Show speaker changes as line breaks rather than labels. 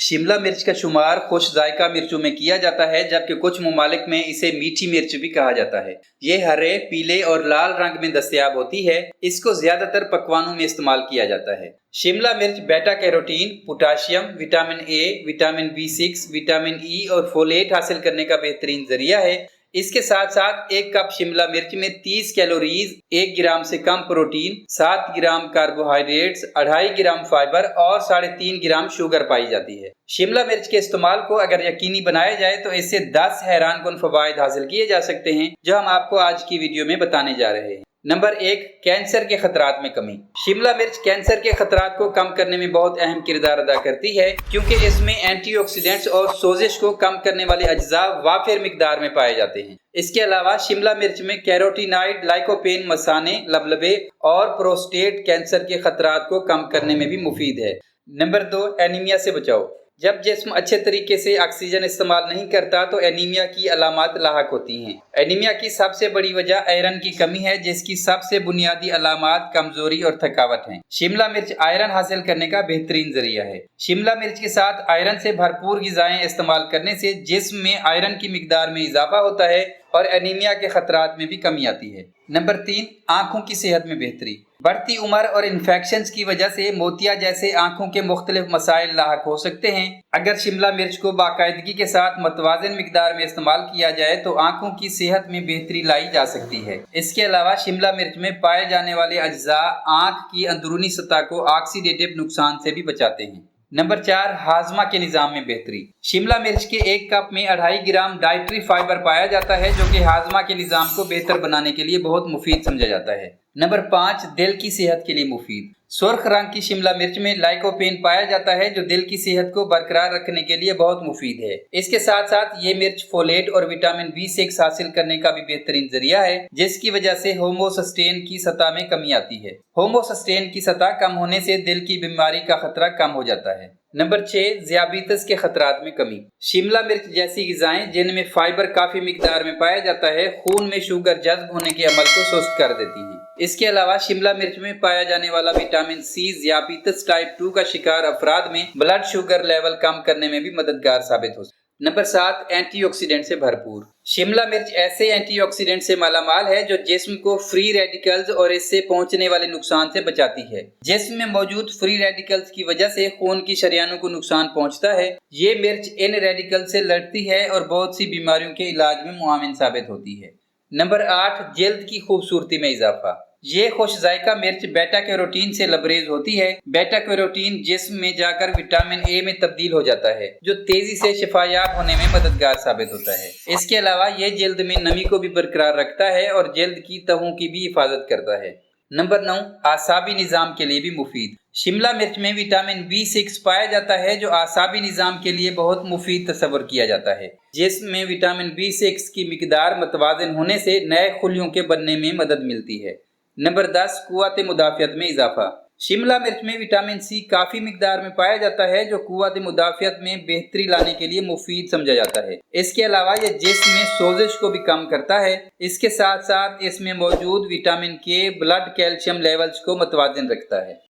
शिमला मिर्च का शुमार खुश जायका मिर्चों में किया जाता है, जबकि कुछ ममालिक में इसे मीठी मिर्च भी कहा जाता है। ये हरे, पीले और लाल रंग में दस्तयाब होती है। इसको ज्यादातर पकवानों में इस्तेमाल किया जाता है। शिमला मिर्च बेटा carotene, potassium, vitamin A, vitamin B6, vitamin E और फोलेट हासिल करने का बेहतरीन जरिया है। इसके साथ साथ एक कप शिमला मिर्च में 30 कैलोरीज, 1 ग्राम से कम प्रोटीन, 7 ग्राम कार्बोहाइड्रेट्स, 2.5 ग्राम फाइबर और 3.5 ग्राम शुगर पाई जाती है। शिमला मिर्च के इस्तेमाल को अगर यकीनी बनाया जाए तो इससे 10 हैरान कुन फवायद हासिल किए जा सकते हैं, जो हम आपको आज की वीडियो में बताने जा रहे हैं। नंबर 1, कैंसर के खतरात में कमी। शिमला मिर्च कैंसर के खतरात को कम करने में बहुत अहम किरदार अदा करती है, क्योंकि इसमें एंटीऑक्सीडेंट्स और सोजिश को कम करने वाले अज्जा वाफिर मिकदार में पाए जाते हैं। इसके अलावा शिमला मिर्च में कैरोटीनाइड, लाइकोपेन मसाने, लबलबे और प्रोस्टेट कैंसर के खतरात को कम करने में भी मुफीद है। नंबर 2, एनीमिया से बचाओ। जब जिस्म अच्छे तरीके से ऑक्सीजन इस्तेमाल नहीं करता तो एनीमिया की अलामात लाहक होती हैं। एनीमिया की सबसे बड़ी वजह आयरन की कमी है, जिसकी सबसे बुनियादी अलामात कमजोरी और थकावट हैं। शिमला मिर्च आयरन हासिल करने का बेहतरीन जरिया है। शिमला मिर्च के साथ आयरन से भरपूर गिजाएं इस्तेमाल करने से जिस्म में आयरन की मिकदार में इजाफा होता है और एनीमिया के खतरात में भी कमी आती है। नंबर 3, आंखों की सेहत में बेहतरी। बढ़ती उम्र और इन्फेक्शंस की वजह से मोतिया जैसे आंखों के मुख्तलिफ मसाइल लाहक हो सकते हैं। अगर शिमला मिर्च को बाकायदगी के साथ मतवाज़न मिकदार में इस्तेमाल किया जाए तो आंखों की सेहत में बेहतरी लाई जा सकती है। इसके अलावा शिमला मिर्च में पाए जाने वाले अज्जा आंख की अंदरूनी सतह को ऑक्सीडेटिव नुकसान से भी बचाते हैं। नंबर 4, हाजमा के निज़ाम में बेहतरी। शिमला मिर्च के 1 कप में 2.5 ग्राम डाइटरी फाइबर पाया जाता है, जो कि हाजमा के निज़ाम को बेहतर बनाने के लिए बहुत मुफीद समझा जाता है। नंबर 5, दिल की सेहत के लिए मुफीद। सुर्ख रंग की शिमला मिर्च में लाइकोपेन पाया जाता है, जो दिल की सेहत को बरकरार रखने के लिए बहुत मुफीद है। इसके साथ साथ ये मिर्च फोलेट और विटामिन B6 हासिल करने का भी बेहतरीन जरिया है, जिसकी वजह से होमोसिस्टेन की सतह में कमी आती है। होमोसिस्टेन की सतह कम होने से दिल की बीमारी का खतरा कम हो जाता है। नंबर 6, ज़ियाबीतस के खतरात में कमी। शिमला मिर्च जैसी ग़िज़ाएं जिनमें फाइबर काफ़ी मिकदार में पाया जाता है, खून में शुगर जज्ब होने के अमल को सुस्त कर देती हैं। इसके अलावा शिमला मिर्च में पाया जाने वाला विटामिन C ज़ियाबीतस टाइप 2 का शिकार अफराद में ब्लड शुगर लेवल कम करने में भी मददगार साबित हो सकता है। नंबर 7, एंटीऑक्सीडेंट से भरपूर। शिमला मिर्च ऐसे एंटीऑक्सीडेंट से मालामाल है जो जिस्म को फ्री रेडिकल्स और इससे पहुंचने वाले नुकसान से बचाती है। जिस्म में मौजूद फ्री रेडिकल्स की वजह से खून की शरियानों को नुकसान पहुंचता है। ये मिर्च इन रेडिकल्स से लड़ती है और बहुत सी बीमारियों के इलाज में मुआविन साबित होती है। नंबर 8, जल्द की खूबसूरती में इजाफा। ये खुश जायका मिर्च बेटा कैरोटीन से लबरेज होती है। बेटा कैरोटीन जिस्म में जाकर विटामिन ए में तब्दील हो जाता है, जो तेजी से शिफायाब होने में मददगार साबित होता है। इसके अलावा ये जल्द में नमी को भी बरकरार रखता है और जल्द की तहों की भी हिफाजत करता है। नंबर 9, आसाबी निज़ाम के लिए भी मुफीद। शिमला मिर्च में विटामिन B6 पाया जाता है, जो आसाबी निज़ाम के लिए बहुत मुफीद तस्वर किया जाता है। जिस्म में विटामिन B6 की मिकदार मतवाज़न होने से नए खुलियों के बनने में मदद मिलती है। नंबर 10, कुव्वत मुदाफ़ियत में इजाफा। शिमला मिर्च में विटामिन C काफ़ी मिकदार में पाया जाता है, जो कुव्वत मुदाफ़ियत में बेहतरी लाने के लिए मुफीद समझा जाता है। इसके अलावा यह जिस्म में सोजिश को भी कम करता है। इसके साथ साथ इसमें मौजूद vitamin K blood calcium levels को मतवाज़न रखता है।